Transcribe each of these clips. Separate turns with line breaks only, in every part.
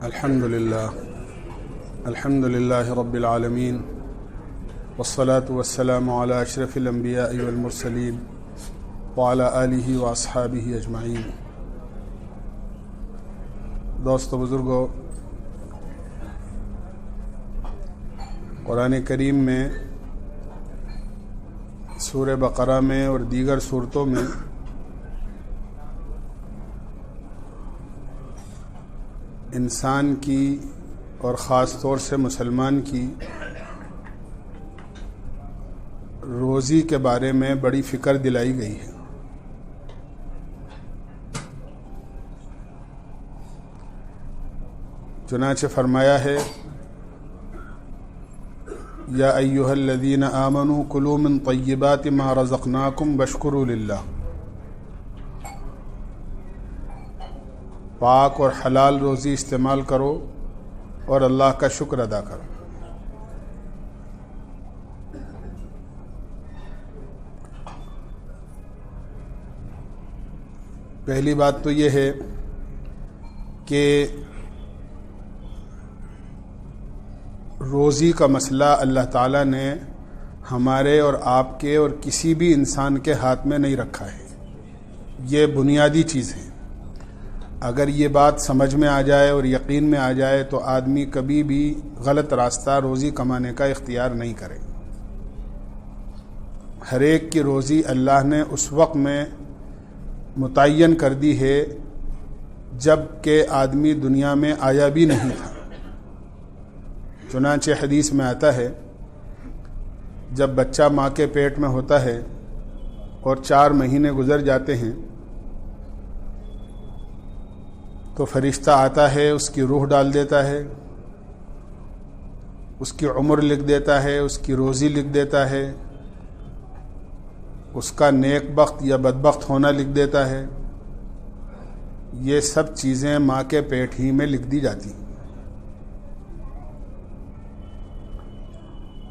الحمد لله رب العالمين والصلاة والسلام على أشرف الأنبياء والمرسلين وعلى آله وأصحابه أجمعين۔ دوستو بزرگو، قرآن کریم میں سورہ بقرہ میں اور دیگر صورتوں میں انسان کی اور خاص طور سے مسلمان کی روزی کے بارے میں بڑی فکر دلائی گئی ہے۔ چنانچہ فرمایا ہے، یا ایھا الذین آمنوا کلوا من طیبات ما رزقناکم واشکروا للہ، پاک اور حلال روزی استعمال کرو اور اللہ کا شکر ادا کرو۔ پہلی بات تو یہ ہے کہ روزی کا مسئلہ اللہ تعالیٰ نے ہمارے اور آپ کے اور کسی بھی انسان کے ہاتھ میں نہیں رکھا ہے۔ یہ بنیادی چیز ہے۔ اگر یہ بات سمجھ میں آ جائے اور یقین میں آ جائے تو آدمی کبھی بھی غلط راستہ روزی کمانے کا اختیار نہیں کرے۔ ہر ایک کی روزی اللہ نے اس وقت میں متعین کر دی ہے جب کہ آدمی دنیا میں آیا بھی نہیں تھا۔ چنانچہ حدیث میں آتا ہے، جب بچہ ماں کے پیٹ میں ہوتا ہے اور 4 مہینے گزر جاتے ہیں تو فرشتہ آتا ہے، اس کی روح ڈال دیتا ہے، اس کی عمر لکھ دیتا ہے، اس کی روزی لکھ دیتا ہے، اس کا نیک بخت یا بدبخت ہونا لکھ دیتا ہے۔ یہ سب چیزیں ماں کے پیٹ ہی میں لکھ دی جاتی ہیں،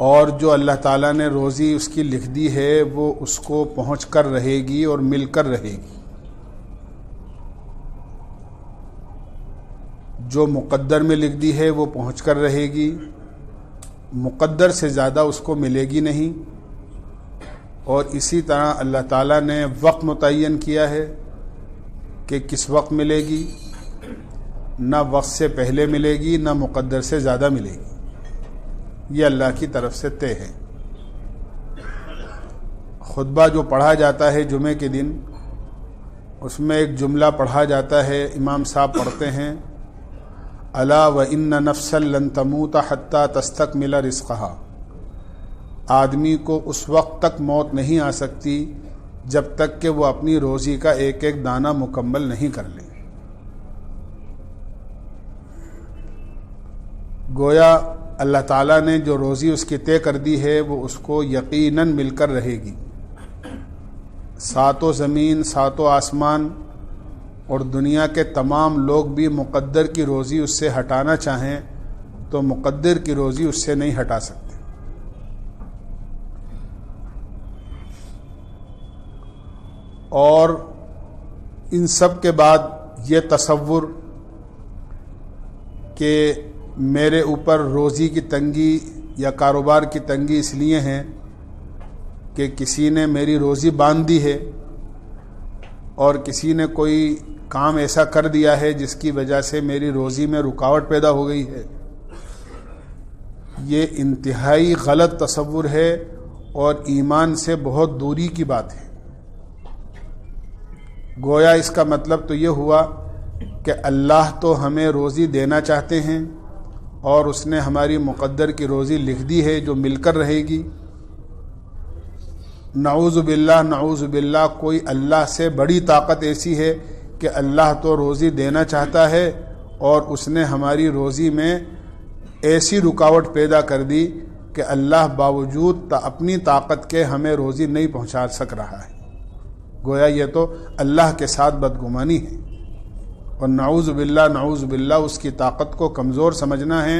اور جو اللہ تعالیٰ نے روزی اس کی لکھ دی ہے وہ اس کو پہنچ کر رہے گی اور مل کر رہے گی۔ جو مقدر میں لکھ دی ہے وہ پہنچ کر رہے گی، مقدر سے زیادہ اس کو ملے گی نہیں۔ اور اسی طرح اللہ تعالیٰ نے وقت متعین کیا ہے کہ کس وقت ملے گی، نہ وقت سے پہلے ملے گی نہ مقدر سے زیادہ ملے گی۔ یہ اللہ کی طرف سے طے ہے۔ خطبہ جو پڑھا جاتا ہے جمعے کے دن، اس میں ایک جملہ پڑھا جاتا ہے، امام صاحب پڑھتے ہیں، الا وان نفسا لن تموت حتی تستکمل رزقها۔ آدمی کو اس وقت تک موت نہیں آ سکتی جب تک کہ وہ اپنی روزی کا ایک ایک دانہ مکمل نہیں کر لے۔ گویا اللہ تعالیٰ نے جو روزی اس کی طے کر دی ہے وہ اس کو یقیناً مل کر رہے گی۔ 7 زمین 7 آسمان اور دنیا کے تمام لوگ بھی مقدر کی روزی اس سے ہٹانا چاہیں تو مقدر کی روزی اس سے نہیں ہٹا سکتے۔ اور ان سب کے بعد یہ تصور کہ میرے اوپر روزی کی تنگی یا کاروبار کی تنگی اس لیے ہے کہ کسی نے میری روزی باندھ دی ہے اور کسی نے کوئی کام ایسا کر دیا ہے جس کی وجہ سے میری روزی میں رکاوٹ پیدا ہو گئی ہے، یہ انتہائی غلط تصور ہے اور ایمان سے بہت دوری کی بات ہے۔ گویا اس کا مطلب تو یہ ہوا کہ اللہ تو ہمیں روزی دینا چاہتے ہیں اور اس نے ہماری مقدر کی روزی لکھ دی ہے جو مل کر رہے گی۔ نعوذ باللہ کوئی اللہ سے بڑی طاقت ایسی ہے کہ اللہ تو روزی دینا چاہتا ہے اور اس نے ہماری روزی میں ایسی رکاوٹ پیدا کر دی کہ اللہ باوجود اپنی طاقت کے ہمیں روزی نہیں پہنچا سک رہا ہے۔ گویا یہ تو اللہ کے ساتھ بدگمانی ہے، اور نعوذ باللہ اس کی طاقت کو کمزور سمجھنا ہے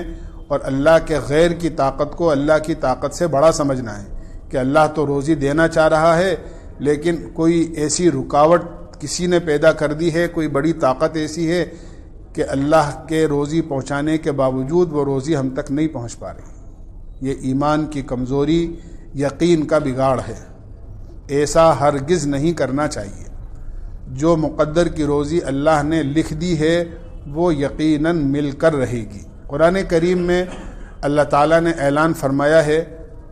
اور اللہ کے غیر کی طاقت کو اللہ کی طاقت سے بڑا سمجھنا ہے کہ اللہ تو روزی دینا چاہ رہا ہے لیکن کوئی ایسی رکاوٹ کسی نے پیدا کر دی ہے، کوئی بڑی طاقت ایسی ہے کہ اللہ کے روزی پہنچانے کے باوجود وہ روزی ہم تک نہیں پہنچ پا رہی۔ یہ ایمان کی کمزوری، یقین کا بگاڑ ہے۔ ایسا ہرگز نہیں کرنا چاہیے۔ جو مقدر کی روزی اللہ نے لکھ دی ہے وہ یقیناً مل کر رہے گی۔ قرآن کریم میں اللہ تعالیٰ نے اعلان فرمایا ہے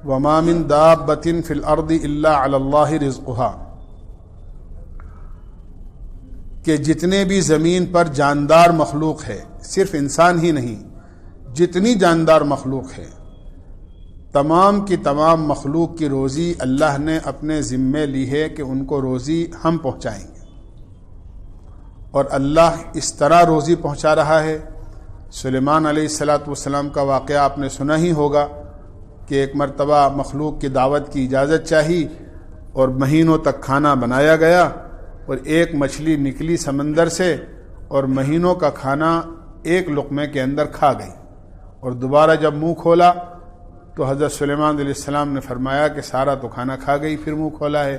وَمَا مِن دَابَّةٍ فِي الْأَرْضِ إِلَّا عَلَى اللَّهِ رِزْقُهَا، کہ جتنے بھی زمین پر جاندار مخلوق ہے، صرف انسان ہی نہیں، جتنی جاندار مخلوق ہے، تمام کی تمام مخلوق کی روزی اللہ نے اپنے ذمے لی ہے کہ ان کو روزی ہم پہنچائیں گے، اور اللہ اس طرح روزی پہنچا رہا ہے۔ سلیمان علیہ السلام کا واقعہ آپ نے سنا ہی ہوگا کہ ایک مرتبہ مخلوق کی دعوت کی اجازت چاہی اور مہینوں تک کھانا بنایا گیا، اور ایک مچھلی نکلی سمندر سے اور مہینوں کا کھانا ایک لقمے کے اندر کھا گئی، اور دوبارہ جب منہ کھولا تو حضرت سلیمان علیہ السلام نے فرمایا کہ سارا تو کھانا کھا گئی، پھر منہ کھولا ہے۔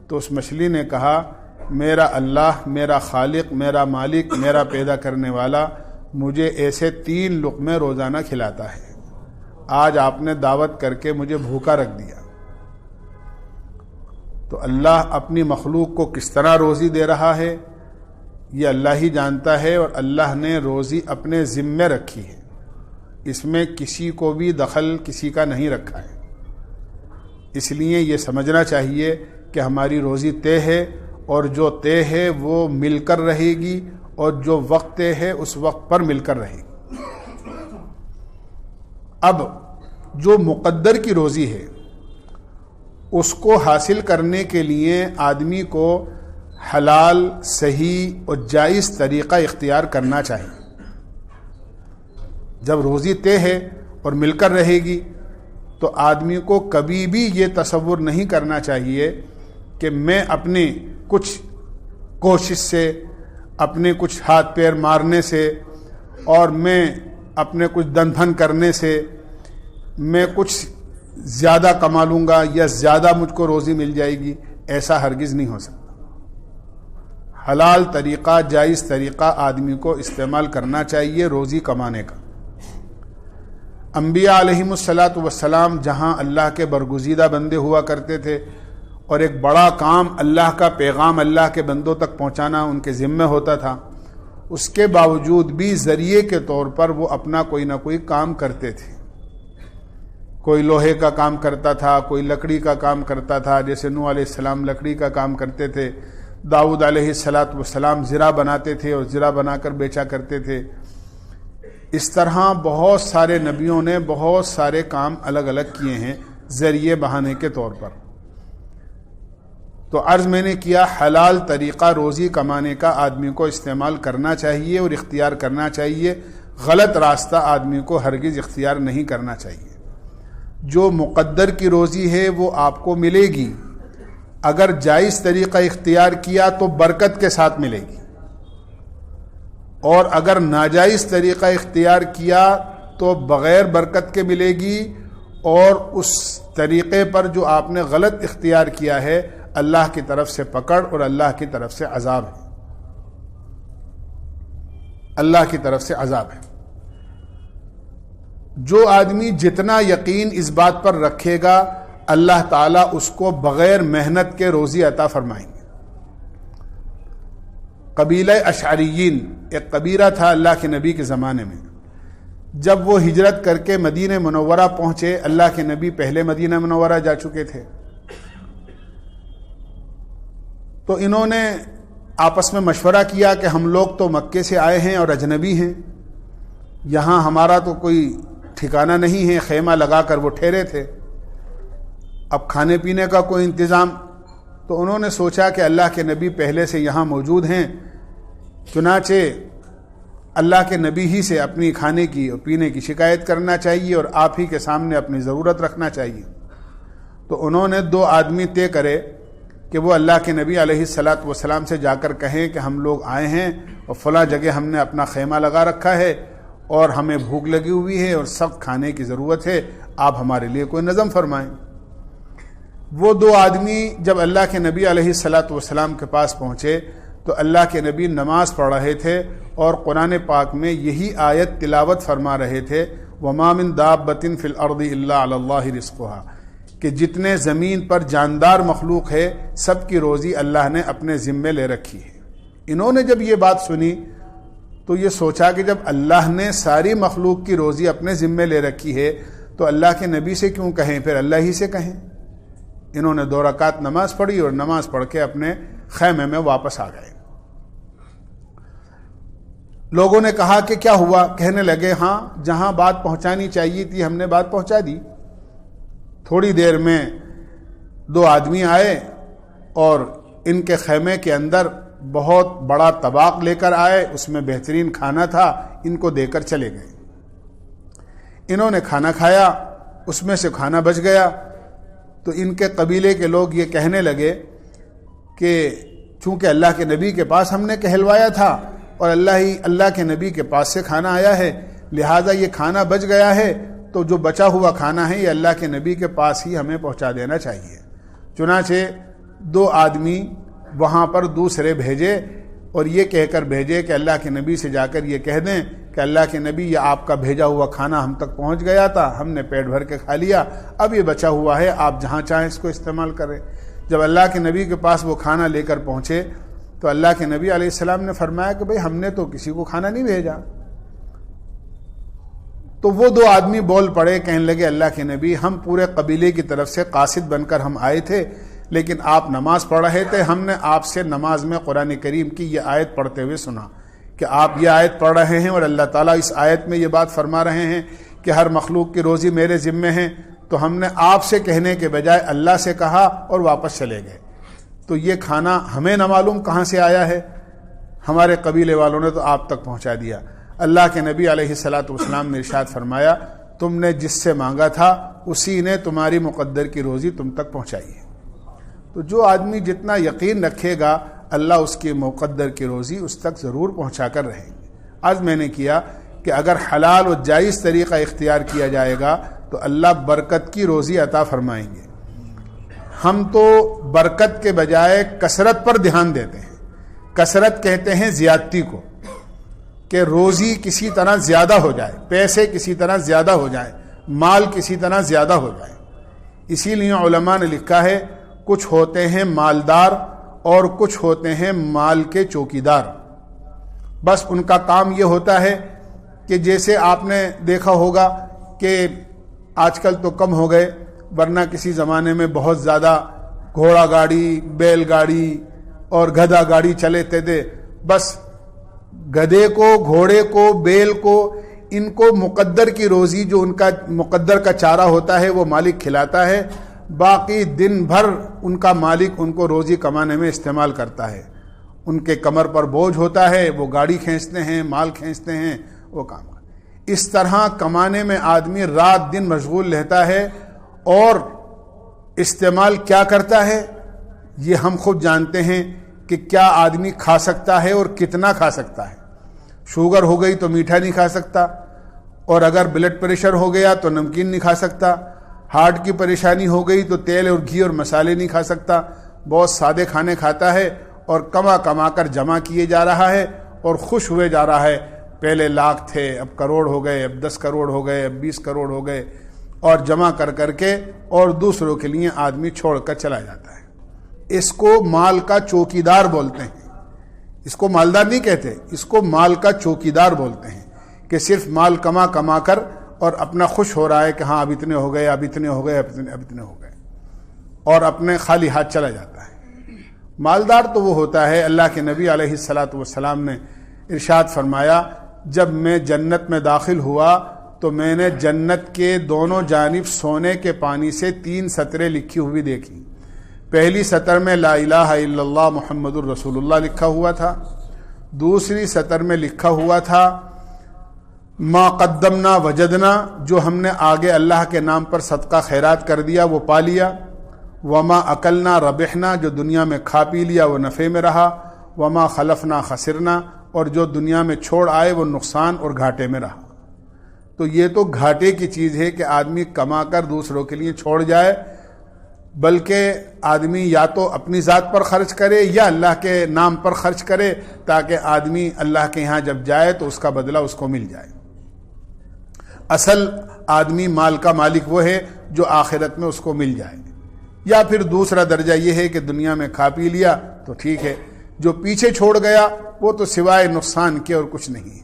تو اس مچھلی نے کہا میرا اللہ، میرا خالق، میرا مالک، میرا پیدا کرنے والا مجھے ایسے 3 لقمے روزانہ کھلاتا ہے، آج آپ نے دعوت کر کے مجھے بھوکا رکھ دیا۔ تو اللہ اپنی مخلوق کو کس طرح روزی دے رہا ہے یہ اللہ ہی جانتا ہے، اور اللہ نے روزی اپنے ذمے رکھی ہے، اس میں کسی کو بھی دخل کسی کا نہیں رکھا ہے۔ اس لیے یہ سمجھنا چاہیے کہ ہماری روزی طے ہے، اور جو طے ہے وہ مل کر رہے گی، اور جو وقت طے ہے اس وقت پر مل کر رہے گی۔ اب جو مقدر کی روزی ہے اس کو حاصل کرنے کے لیے آدمی کو حلال، صحیح اور جائز طریقہ اختیار کرنا چاہیے۔ جب روزی طے ہے اور مل کر رہے گی تو آدمی کو کبھی بھی یہ تصور نہیں کرنا چاہیے کہ میں اپنے کچھ کوشش سے، اپنے کچھ ہاتھ پیر مارنے سے، اور میں اپنے کچھ دن دھن کرنے سے میں کچھ زیادہ کما لوں گا یا زیادہ مجھ کو روزی مل جائے گی۔ ایسا ہرگز نہیں ہو سکتا۔ حلال طریقہ، جائز طریقہ آدمی کو استعمال کرنا چاہیے روزی کمانے کا۔ انبیاء علیہم السلام جہاں اللہ کے برگزیدہ بندے ہوا کرتے تھے، اور ایک بڑا کام اللہ کا پیغام اللہ کے بندوں تک پہنچانا ان کے ذمہ ہوتا تھا، اس کے باوجود بھی ذریعے کے طور پر وہ اپنا کوئی نہ کوئی کام کرتے تھے۔ کوئی لوہے کا کام کرتا تھا، کوئی لکڑی کا کام کرتا تھا، جیسے نوح علیہ السلام لکڑی کا کام کرتے تھے، داؤد علیہ السلام زرہ بناتے تھے اور زرہ بنا کر بیچا کرتے تھے۔ اس طرح بہت سارے نبیوں نے بہت سارے کام الگ الگ کیے ہیں ذریعے بہانے کے طور پر۔ تو عرض میں نے کیا، حلال طریقہ روزی کمانے کا آدمی کو استعمال کرنا چاہیے اور اختیار کرنا چاہیے، غلط راستہ آدمی کو ہرگز اختیار نہیں کرنا چاہیے۔ جو مقدر کی روزی ہے وہ آپ کو ملے گی، اگر جائز طریقہ اختیار کیا تو برکت کے ساتھ ملے گی، اور اگر ناجائز طریقہ اختیار کیا تو بغیر برکت کے ملے گی، اور اس طریقے پر جو آپ نے غلط اختیار کیا ہے اللہ کی طرف سے پکڑ اور اللہ کی طرف سے عذاب ہے، اللہ کی طرف سے عذاب ہے۔ جو آدمی جتنا یقین اس بات پر رکھے گا اللہ تعالیٰ اس کو بغیر محنت کے روزی عطا فرمائیں گے۔ قبیلہ اشعریین ایک قبیلہ تھا اللہ کے نبی کے زمانے میں۔ جب وہ ہجرت کر کے مدینہ منورہ پہنچے، اللہ کے نبی پہلے مدینہ منورہ جا چکے تھے، تو انہوں نے آپس میں مشورہ کیا کہ ہم لوگ تو مکے سے آئے ہیں اور اجنبی ہیں، یہاں ہمارا تو کوئی ٹھکانہ نہیں ہے، خیمہ لگا کر وہ ٹھہرے تھے، اب کھانے پینے کا کوئی انتظام۔ تو انہوں نے سوچا کہ اللہ کے نبی پہلے سے یہاں موجود ہیں، چنانچہ اللہ کے نبی ہی سے اپنی کھانے کی اور پینے کی شکایت کرنا چاہیے اور آپ ہی کے سامنے اپنی ضرورت رکھنا چاہیے۔ تو انہوں نے 2 آدمی طے کرے کہ وہ اللہ کے نبی علیہ السلام سے جا کر کہیں کہ ہم لوگ آئے ہیں اور فلاں جگہ ہم نے اپنا خیمہ لگا رکھا ہے اور ہمیں بھوک لگی ہوئی ہے اور سخت کھانے کی ضرورت ہے، آپ ہمارے لیے کوئی نظم فرمائیں۔ وہ 2 آدمی جب اللہ کے نبی علیہ السلام کے پاس پہنچے تو اللہ کے نبی نماز پڑھ رہے تھے اور قرآن پاک میں یہی آیت تلاوت فرما رہے تھے وَمَا مِن دَابَّةٍ فِي الْأَرْضِ إِلَّا عَلَى اللَّهِ رِزْقُهَا، کہ جتنے زمین پر جاندار مخلوق ہے سب کی روزی اللہ نے اپنے ذمے لے رکھی ہے۔ انہوں نے جب یہ بات سنی تو یہ سوچا کہ جب اللہ نے ساری مخلوق کی روزی اپنے ذمے لے رکھی ہے تو اللہ کے نبی سے کیوں کہیں، پھر اللہ ہی سے کہیں۔ انہوں نے 2 رکعت نماز پڑھی اور نماز پڑھ کے اپنے خیمے میں واپس آ گئے۔ لوگوں نے کہا کہ کیا ہوا؟ کہنے لگے ہاں جہاں بات پہنچانی چاہیے تھی ہم نے بات پہنچا دی۔ تھوڑی دیر میں 2 آدمی آئے اور ان کے خیمے کے اندر بہت بڑا طباق لے کر آئے، اس میں بہترین کھانا تھا، ان کو دے کر چلے گئے۔ انہوں نے کھانا کھایا، اس میں سے کھانا بچ گیا تو ان کے قبیلے کے لوگ یہ کہنے لگے کہ چونکہ اللہ کے نبی کے پاس ہم نے کہلوایا تھا اور اللہ کے نبی کے پاس سے کھانا آیا ہے، لہٰذا یہ کھانا بچ گیا ہے تو جو بچا ہوا کھانا ہے یہ اللہ کے نبی کے پاس ہی ہمیں پہنچا دینا چاہیے۔ چنانچہ 2 آدمی وہاں پر دوسرے بھیجے اور یہ کہہ کر بھیجے کہ اللہ کے نبی سے جا کر یہ کہہ دیں کہ اللہ کے نبی یہ آپ کا بھیجا ہوا کھانا ہم تک پہنچ گیا تھا، ہم نے پیٹ بھر کے کھا لیا، اب یہ بچا ہوا ہے، آپ جہاں چاہیں اس کو استعمال کریں۔ جب اللہ کے نبی کے پاس وہ کھانا لے کر پہنچے تو اللہ کے نبی علیہ السلام نے فرمایا کہ بھئی ہم نے تو کسی کو کھانا نہیں بھیجا۔ تو وہ 2 آدمی بول پڑے، کہنے لگے اللہ کے نبی ہم پورے قبیلے کی طرف سے قاصد بن کر ہم آئے تھے، لیکن آپ نماز پڑھ رہے تھے، ہم نے آپ سے نماز میں قرآن کریم کی یہ آیت پڑھتے ہوئے سنا کہ آپ یہ آیت پڑھ رہے ہیں اور اللہ تعالیٰ اس آیت میں یہ بات فرما رہے ہیں کہ ہر مخلوق کی روزی میرے ذمے ہیں، تو ہم نے آپ سے کہنے کے بجائے اللہ سے کہا اور واپس چلے گئے۔ تو یہ کھانا ہمیں نہ معلوم کہاں سے آیا ہے، ہمارے قبیلے والوں نے تو آپ تک پہنچا دیا۔ اللہ کے نبی علیہ الصلاۃ والسلام نے ارشاد فرمایا تم نے جس سے مانگا تھا اسی نے تمہاری مقدر کی روزی تم تک پہنچائی ہے۔ تو جو آدمی جتنا یقین رکھے گا اللہ اس کی مقدر کی روزی اس تک ضرور پہنچا کر رہیں گے۔ آج میں نے کیا کہ اگر حلال و جائز طریقہ اختیار کیا جائے گا تو اللہ برکت کی روزی عطا فرمائیں گے۔ ہم تو برکت کے بجائے کثرت پر دھیان دیتے ہیں۔ کثرت کہتے ہیں زیادتی کو، کہ روزی کسی طرح زیادہ ہو جائے، پیسے کسی طرح زیادہ ہو جائے، مال کسی طرح زیادہ ہو جائے۔ اسی لیے علماء نے لکھا ہے کچھ ہوتے ہیں مالدار اور کچھ ہوتے ہیں مال کے چوکیدار۔ بس ان کا کام یہ ہوتا ہے کہ جیسے آپ نے دیکھا ہوگا کہ آج کل تو کم ہو گئے، ورنہ کسی زمانے میں بہت زیادہ گھوڑا گاڑی، بیل گاڑی اور گدھا گاڑی چلتے تھے۔ بس گدھے کو، گھوڑے کو، بیل کو، ان کو مقدر کی روزی جو ان کا مقدر کا چارہ ہوتا ہے وہ مالک کھلاتا ہے، باقی دن بھر ان کا مالک ان کو روزی کمانے میں استعمال کرتا ہے۔ ان کے کمر پر بوجھ ہوتا ہے، وہ گاڑی کھینچتے ہیں، مال کھینچتے ہیں، وہ کام کرتے۔ اس طرح کمانے میں آدمی رات دن مشغول رہتا ہے اور استعمال کیا کرتا ہے یہ ہم خود جانتے ہیں کہ کیا آدمی کھا سکتا ہے اور کتنا کھا سکتا ہے۔ شوگر ہو گئی تو میٹھا نہیں کھا سکتا، اور اگر بلڈ پریشر ہو گیا تو نمکین نہیں کھا سکتا، ہارٹ کی پریشانی ہو گئی تو تیل اور گھی اور مسالے نہیں کھا سکتا۔ بہت سادے کھانے کھاتا ہے اور کما کر جمع کیے جا رہا ہے اور خوش ہوئے جا رہا ہے۔ پہلے لاکھ تھے، اب کروڑ ہو گئے، اب 10 کروڑ ہو گئے، اب 20 کروڑ ہو گئے، اور جمع کر کے اور دوسروں کے لیے آدمی چھوڑ کر چلا جاتا ہے۔ اس کو مال کا چوکیدار بولتے ہیں۔ اس کو مالدار نہیں کہتے، اس کو مال کا چوکیدار بولتے ہیں، کہ صرف مال کما کر اور اپنا خوش ہو رہا ہے کہ ہاں اب اتنے ہو گئے، اب اتنے ہو گئے، اب اتنے ہو گئے، اور اپنے خالی ہاتھ چلا جاتا ہے۔ مالدار تو وہ ہوتا ہے، اللہ کے نبی علیہ الصلاۃ والسلام نے ارشاد فرمایا جب میں جنت میں داخل ہوا تو میں نے جنت کے دونوں جانب سونے کے پانی سے 3 سطریں لکھی ہوئی دیکھی۔ پہلی سطر میں لا الہ الا اللہ محمد الرسول اللہ لکھا ہوا تھا، دوسری سطر میں لکھا ہوا تھا ما قدمنا وجدنا، جو ہم نے آگے اللہ کے نام پر صدقہ خیرات کر دیا وہ پا لیا، وما اکلنا ربحنا، جو دنیا میں کھا پی لیا وہ نفع میں رہا، وما خلفنا خسرنا، اور جو دنیا میں چھوڑ آئے وہ نقصان اور گھاٹے میں رہا۔ تو یہ تو گھاٹے کی چیز ہے کہ آدمی کما کر دوسروں کے لیے چھوڑ جائے، بلکہ آدمی یا تو اپنی ذات پر خرچ کرے یا اللہ کے نام پر خرچ کرے، تاکہ آدمی اللہ کے ہاں جب جائے تو اس کا بدلہ اس کو مل جائے۔ اصل آدمی مال کا مالک وہ ہے جو آخرت میں اس کو مل جائے، یا پھر دوسرا درجہ یہ ہے کہ دنیا میں کھا پی لیا تو ٹھیک ہے، جو پیچھے چھوڑ گیا وہ تو سوائے نقصان کے اور کچھ نہیں۔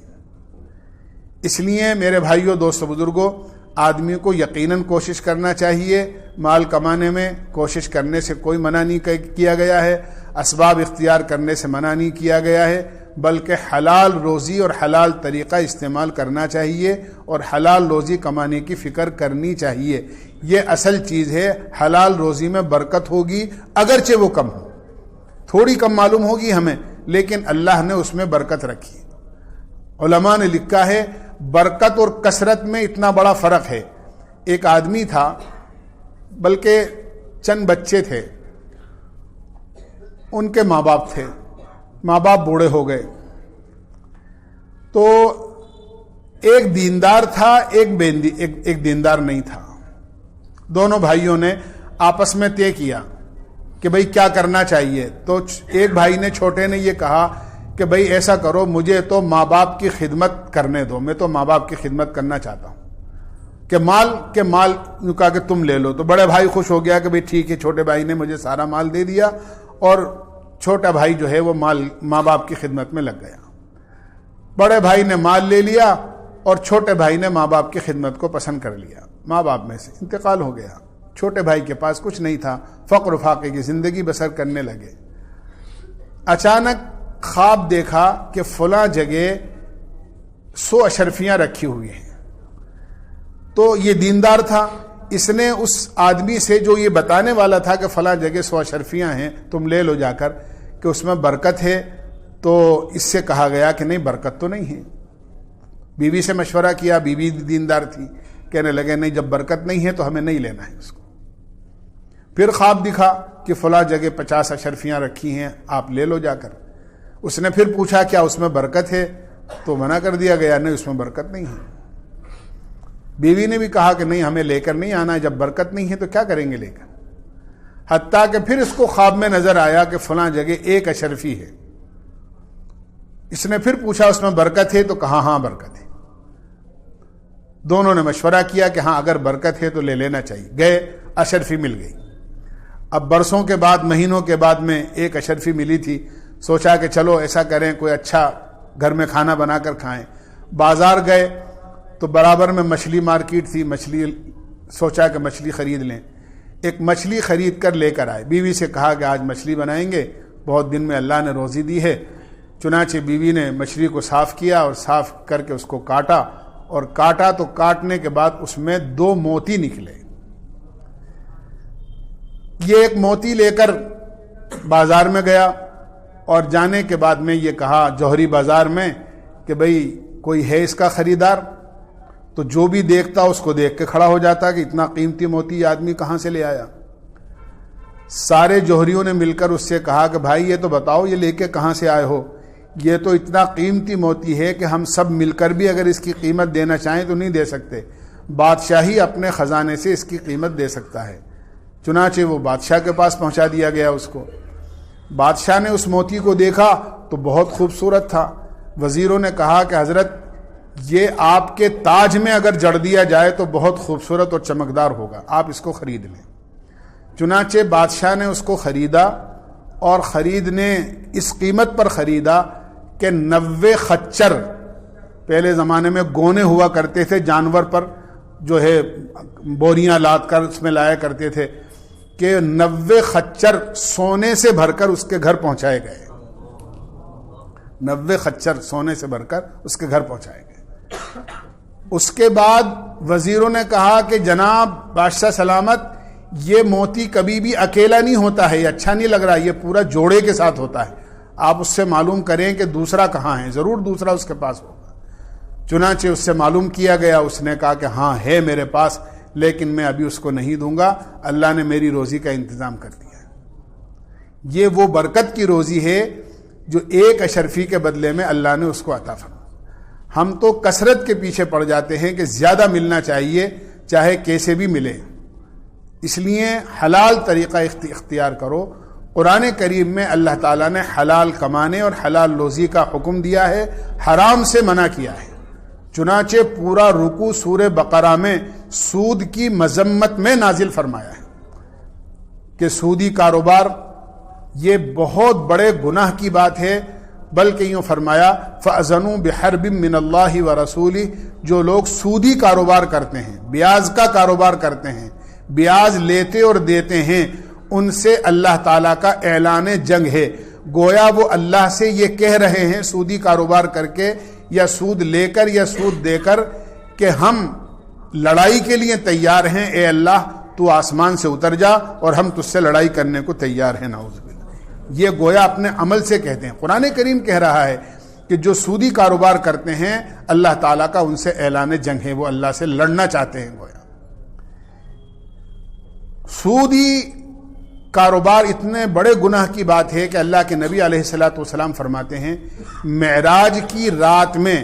اس لیے میرے بھائیوں، دوستو، بزرگوں، آدمی کو یقیناً کوشش کرنا چاہیے۔ مال کمانے میں کوشش کرنے سے کوئی منع نہیں کیا گیا ہے، اسباب اختیار کرنے سے منع نہیں کیا گیا ہے، بلکہ حلال روزی اور حلال طریقہ استعمال کرنا چاہیے اور حلال روزی کمانے کی فکر کرنی چاہیے۔ یہ اصل چیز ہے۔ حلال روزی میں برکت ہوگی، اگرچہ وہ کم ہو، تھوڑی کم معلوم ہوگی ہمیں، لیکن اللہ نے اس میں برکت رکھی۔ علماء نے لکھا ہے برکت اور کثرت میں اتنا بڑا فرق ہے۔ ایک آدمی تھا، بلکہ چند بچے تھے، ان کے ماں باپ تھے، ماں باپ بوڑھے ہو گئے، تو ایک دیندار تھا، ایک دیندار نہیں تھا۔ دونوں بھائیوں نے آپس میں طے کیا کہ بھئی کیا کرنا چاہیے۔ تو ایک بھائی نے، چھوٹے نے، یہ کہا کہ بھئی ایسا کرو، مجھے تو ماں باپ کی خدمت کرنے دو، میں تو ماں باپ کی خدمت کرنا چاہتا ہوں، کہ مال کہا کہ تم لے لو۔ تو بڑے بھائی خوش ہو گیا کہ بھئی ٹھیک ہے، چھوٹے بھائی نے مجھے سارا مال دے دیا، اور چھوٹا بھائی جو ہے وہ ماں باپ کی خدمت میں لگ گیا۔ بڑے بھائی نے مال لے لیا اور چھوٹے بھائی نے ماں باپ کی خدمت کو پسند کر لیا۔ ماں باپ میں سے انتقال ہو گیا، چھوٹے بھائی کے پاس کچھ نہیں تھا، فقر و فاقے کی زندگی بسر کرنے لگے۔ اچانک خواب دیکھا کہ فلاں جگہ 100 اشرفیاں رکھی ہوئی ہیں۔ تو یہ دیندار تھا، اس نے اس آدمی سے جو یہ بتانے والا تھا کہ فلاں جگہ 100 اشرفیاں ہیں، تم لے لو جا کر، کہ اس میں برکت ہے، تو اس سے کہا گیا کہ نہیں، برکت تو نہیں ہے۔ بیوی سے مشورہ کیا، بیوی دیندار تھی، کہنے لگے نہیں، جب برکت نہیں ہے تو ہمیں نہیں لینا ہے اس کو۔ پھر خواب دکھا کہ فلاں جگہ 50 اشرفیاں رکھی ہیں، آپ لے لو جا کر۔ اس نے پھر پوچھا کیا اس میں برکت ہے، تو منع کر دیا گیا، نہیں اس میں برکت نہیں ہے۔ بیوی نے بھی کہا کہ نہیں، ہمیں لے کر نہیں آنا ہے، جب برکت نہیں ہے تو کیا کریں گے لے کر۔ حتیٰ کہ پھر اس کو خواب میں نظر آیا کہ فلاں جگہ 1 اشرفی ہے۔ اس نے پھر پوچھا اس میں برکت ہے، تو کہا ہاں برکت ہے۔ دونوں نے مشورہ کیا کہ ہاں اگر برکت ہے تو لے لینا چاہیے۔ گئے، اشرفی مل گئی۔ اب برسوں کے بعد، مہینوں کے بعد میں 1 اشرفی ملی تھی۔ سوچا کہ چلو ایسا کریں، کوئی اچھا گھر میں کھانا بنا کر کھائیں۔ بازار گئے تو برابر میں مچھلی مارکیٹ تھی، سوچا کہ مچھلی خرید لیں۔ ایک مچھلی خرید کر لے کر آئے۔ بیوی سے کہا کہ آج مچھلی بنائیں گے، بہت دن میں اللہ نے روزی دی ہے۔ چنانچہ بیوی نے مچھلی کو صاف کیا اور صاف کر کے اس کو کاٹا، اور کاٹا تو کاٹنے کے بعد اس میں 2 موتی نکلے۔ یہ ایک موتی لے کر بازار میں گیا، اور جانے کے بعد میں یہ کہا جوہری بازار میں کہ بھئی کوئی ہے اس کا خریدار؟ تو جو بھی دیکھتا اس کو دیکھ کے کھڑا ہو جاتا کہ اتنا قیمتی موتی یہ آدمی کہاں سے لے آیا۔ سارے جوہریوں نے مل کر اس سے کہا کہ بھائی یہ تو بتاؤ، یہ لے کے کہاں سے آئے ہو؟ یہ تو اتنا قیمتی موتی ہے کہ ہم سب مل کر بھی اگر اس کی قیمت دینا چاہیں تو نہیں دے سکتے، بادشاہ ہی اپنے خزانے سے اس کی قیمت دے سکتا ہے۔ چنانچہ وہ بادشاہ کے پاس پہنچا دیا گیا اس کو۔ بادشاہ نے اس موتی کو دیکھا تو بہت خوبصورت تھا۔ وزیروں نے کہا کہ حضرت یہ آپ کے تاج میں اگر جڑ دیا جائے تو بہت خوبصورت اور چمکدار ہوگا، آپ اس کو خرید لیں۔ چنانچہ بادشاہ نے اس کو خریدا، اور خریدنے اس قیمت پر خریدا کہ 90 خچر، پہلے زمانے میں گونے ہوا کرتے تھے جانور پر، جو ہے بوریاں لاد کر اس میں لایا کرتے تھے، کہ 90 خچر سونے سے بھر کر اس کے گھر پہنچائے گئے۔ 90 خچر سونے سے بھر کر اس کے گھر پہنچائے گئے۔ اس کے بعد وزیروں نے کہا کہ جناب بادشاہ سلامت، یہ موتی کبھی بھی اکیلا نہیں ہوتا ہے، یہ اچھا نہیں لگ رہا، یہ پورا جوڑے کے ساتھ ہوتا ہے، آپ اس سے معلوم کریں کہ دوسرا کہاں ہے، ضرور دوسرا اس کے پاس ہوگا۔ چنانچہ اس سے معلوم کیا گیا، اس نے کہا کہ ہاں ہے میرے پاس، لیکن میں ابھی اس کو نہیں دوں گا، اللہ نے میری روزی کا انتظام کر دیا ہے۔ یہ وہ برکت کی روزی ہے جو 1 اشرفی کے بدلے میں اللہ نے اس کو عطا فرمایا۔ ہم تو کثرت کے پیچھے پڑ جاتے ہیں کہ زیادہ ملنا چاہیے، چاہے کیسے بھی ملے، اس لیے حلال طریقہ اختیار کرو۔ قرآن کریم میں اللہ تعالیٰ نے حلال کمانے اور حلال روزی کا حکم دیا ہے، حرام سے منع کیا ہے۔ چنانچہ پورا رکوع سورہ بقرہ میں سود کی مذمت میں نازل فرمایا ہے کہ سودی کاروبار یہ بہت بڑے گناہ کی بات ہے، بلکہ یوں فرمایا فَأَذَنُوا بِحَرْبٍ مِّنَ اللَّهِ وَرَسُولِهِ، جو لوگ سودی کاروبار کرتے ہیں، بیاض کا کاروبار کرتے ہیں، بیاض لیتے اور دیتے ہیں، ان سے اللہ تعالیٰ کا اعلان جنگ ہے۔ گویا وہ اللہ سے یہ کہہ رہے ہیں سودی کاروبار کر کے یا سود لے کر یا سود دے کر کہ ہم لڑائی کے لیے تیار ہیں، اے اللہ تو آسمان سے اتر جا اور ہم تجھ سے لڑائی کرنے کو تیار ہیں۔ نعوذ باللہ، یہ گویا اپنے عمل سے کہتے ہیں۔ قرآن کریم کہہ رہا ہے کہ جو سودی کاروبار کرتے ہیں اللہ تعالیٰ کا ان سے اعلان جنگ ہے، وہ اللہ سے لڑنا چاہتے ہیں۔ گویا سودی کاروبار اتنے بڑے گناہ کی بات ہے کہ اللہ کے نبی علیہ الصلوۃ والسلام فرماتے ہیں معراج کی رات میں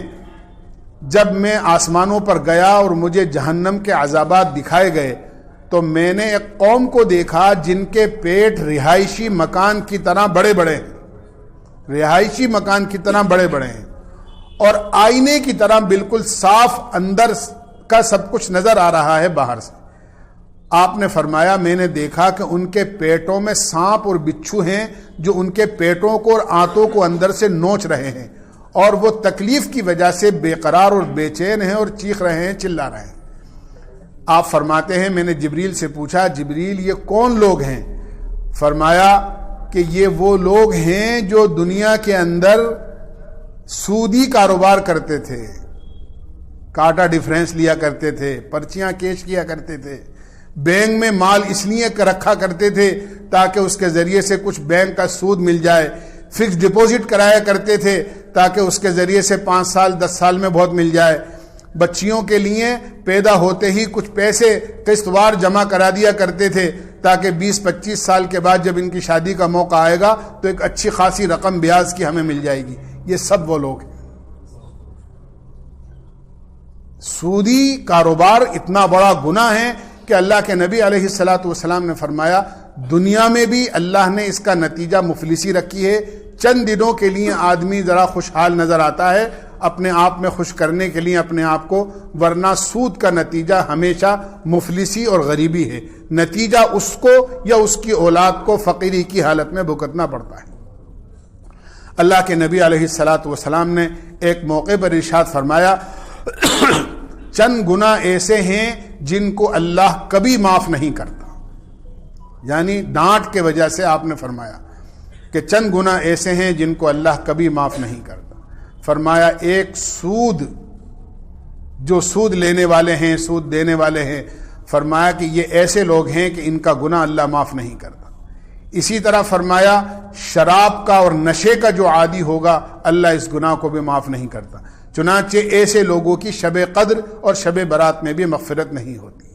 جب میں آسمانوں پر گیا اور مجھے جہنم کے عذابات دکھائے گئے تو میں نے ایک قوم کو دیکھا جن کے پیٹ رہائشی مکان کی طرح بڑے بڑے ہیں، رہائشی مکان کی طرح بڑے بڑے ہیں، اور آئینے کی طرح بالکل صاف اندر کا سب کچھ نظر آ رہا ہے باہر سے۔ آپ نے فرمایا میں نے دیکھا کہ ان کے پیٹوں میں سانپ اور بچھو ہیں جو ان کے پیٹوں کو اور آنتوں کو اندر سے نوچ رہے ہیں، اور وہ تکلیف کی وجہ سے بے قرار اور بے چین ہیں اور چیخ رہے ہیں، چلا رہے ہیں۔ آپ فرماتے ہیں میں نے جبریل سے پوچھا جبریل یہ کون لوگ ہیں؟ فرمایا کہ یہ وہ لوگ ہیں جو دنیا کے اندر سودی کاروبار کرتے تھے، کاٹا ڈیفرنس لیا کرتے تھے، پرچیاں کیش کیا کرتے تھے، بینک میں مال اس لیے رکھا کرتے تھے تاکہ اس کے ذریعے سے کچھ بینک کا سود مل جائے، فکس ڈپوزٹ کرایا کرتے تھے تاکہ اس کے ذریعے سے 5 سال 10 سال میں بہت مل جائے، بچیوں کے لیے پیدا ہوتے ہی کچھ پیسے قسط وار جمع کرا دیا کرتے تھے تاکہ 20-25 سال کے بعد جب ان کی شادی کا موقع آئے گا تو ایک اچھی خاصی رقم بیاض کی ہمیں مل جائے گی۔ یہ سب وہ لوگ ہیں۔ سودی کاروبار اتنا بڑا گناہ ہے کہ اللہ کے نبی علیہ الصلوۃ والسلام نے فرمایا دنیا میں بھی اللہ نے اس کا نتیجہ مفلسی رکھی ہے۔ چند دنوں کے لیے آدمی ذرا خوشحال نظر آتا ہے اپنے آپ میں خوش کرنے کے لیے اپنے آپ کو، ورنہ سود کا نتیجہ ہمیشہ مفلسی اور غریبی ہے، نتیجہ اس کو یا اس کی اولاد کو فقیری کی حالت میں بھگتنا پڑتا ہے۔ اللہ کے نبی علیہ الصلوۃ والسلام نے ایک موقع پر ارشاد فرمایا چند گناہ ایسے ہیں جن کو اللہ کبھی معاف نہیں کرتا، یعنی ڈانٹ کے وجہ سے آپ نے فرمایا کہ چند گناہ ایسے ہیں جن کو اللہ کبھی معاف نہیں کرتا۔ فرمایا ایک سود، جو سود لینے والے ہیں، سود دینے والے ہیں، فرمایا کہ یہ ایسے لوگ ہیں کہ ان کا گناہ اللہ معاف نہیں کرتا۔ اسی طرح فرمایا شراب کا اور نشے کا جو عادی ہوگا اللہ اس گناہ کو بھی معاف نہیں کرتا، چنانچہ ایسے لوگوں کی شب قدر اور شب برات میں بھی مغفرت نہیں ہوتی۔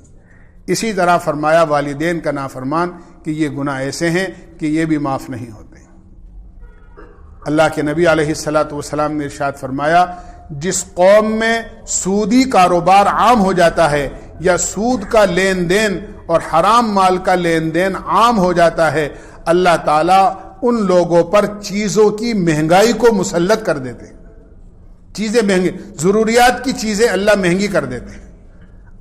اسی طرح فرمایا والدین کا نافرمان کہ یہ گناہ ایسے ہیں کہ یہ بھی معاف نہیں ہوتے۔ اللہ کے نبی علیہ الصلوۃ والسلام نے ارشاد فرمایا جس قوم میں سودی کاروبار عام ہو جاتا ہے یا سود کا لین دین اور حرام مال کا لین دین عام ہو جاتا ہے، اللہ تعالیٰ ان لوگوں پر چیزوں کی مہنگائی کو مسلط کر دیتے ہیں۔ چیزیں مہنگی، ضروریات کی چیزیں اللہ مہنگی کر دیتے ہیں۔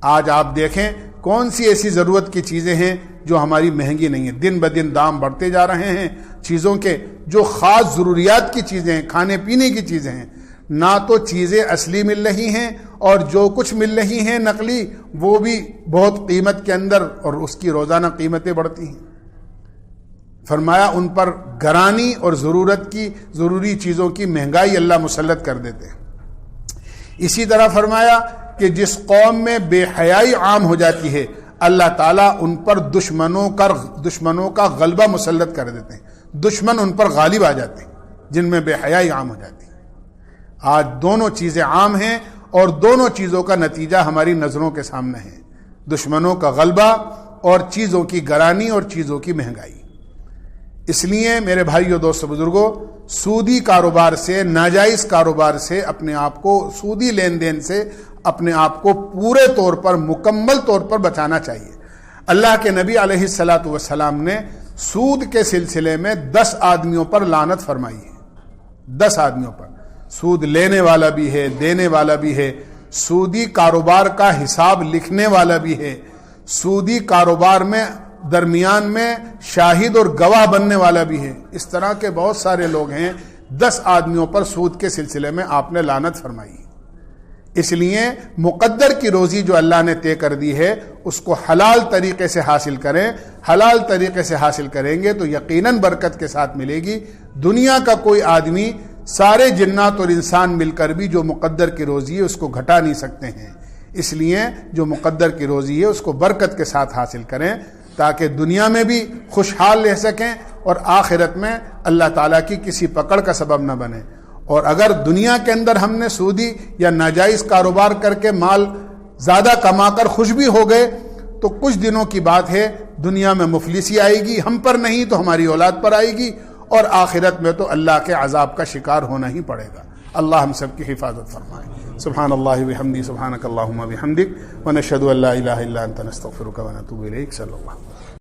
آج آپ دیکھیں کون سی ایسی ضرورت کی چیزیں ہیں جو ہماری مہنگی نہیں ہیں، دن بدن دام بڑھتے جا رہے ہیں چیزوں کے، جو خاص ضروریات کی چیزیں ہیں، کھانے پینے کی چیزیں ہیں، نہ تو چیزیں اصلی مل رہی ہیں اور جو کچھ مل رہی ہیں نقلی وہ بھی بہت قیمت کے اندر، اور اس کی روزانہ قیمتیں بڑھتی ہیں۔ فرمایا ان پر گرانی اور ضروری چیزوں کی مہنگائی اللہ مسلط کر دیتے ہیں۔ اسی طرح فرمایا کہ جس قوم میں بے حیائی عام ہو جاتی ہے اللہ تعالیٰ ان پر دشمنوں کا غلبہ مسلط کر دیتے ہیں، دشمن ان پر غالب آ جاتے ہیں جن میں بے حیائی عام ہو جاتی ہے۔ آج دونوں چیزیں عام ہیں اور دونوں چیزوں کا نتیجہ ہماری نظروں کے سامنے ہے، دشمنوں کا غلبہ اور چیزوں کی گرانی اور چیزوں کی مہنگائی۔ اس لیے میرے بھائیو دوستو بزرگوں، سودی کاروبار سے، ناجائز کاروبار سے اپنے آپ کو، سودی لین دین سے اپنے آپ کو پورے طور پر، مکمل طور پر بچانا چاہیے۔ اللہ کے نبی علیہ الصلاۃ والسلام نے سود کے سلسلے میں 10 آدمیوں پر لعنت فرمائی ہے. 10 آدمیوں پر. سود لینے والا بھی ہے، دینے والا بھی ہے، سودی کاروبار کا حساب لکھنے والا بھی ہے، سودی کاروبار میں درمیان میں شاہد اور گواہ بننے والا بھی ہے. اس طرح کے بہت سارے لوگ ہیں. 10 آدمیوں پر سود کے سلسلے میں آپ نے لعنت فرمائی. اس لیے مقدر کی روزی جو اللہ نے طے کر دی ہے اس کو حلال طریقے سے حاصل کریں. حلال طریقے سے حاصل کریں گے تو یقیناً برکت کے ساتھ ملے گی. دنیا کا کوئی آدمی، سارے جنات اور انسان مل کر بھی جو مقدر کی روزی ہے اس کو گھٹا نہیں سکتے ہیں. اس لیے جو مقدر کی روزی ہے اس کو برکت کے ساتھ حاصل کریں تاکہ دنیا میں بھی خوشحال رہ سکیں اور آخرت میں اللہ تعالیٰ کی کسی پکڑ کا سبب نہ بنے. اور اگر دنیا کے اندر ہم نے سودی یا ناجائز کاروبار کر کے مال زیادہ کما کر خوش بھی ہو گئے تو کچھ دنوں کی بات ہے، دنیا میں مفلسی آئے گی، ہم پر نہیں تو ہماری اولاد پر آئے گی، اور آخرت میں تو اللہ کے عذاب کا شکار ہونا ہی پڑے گا. اللہ ہم سب کی حفاظت فرمائے. سبحان اللہ وبحمدہ، سبحانک اللہم وبحمدک، ونشہد ان لا الہ الا انت نستغفرک ونتوب الیک. صلی اللہ.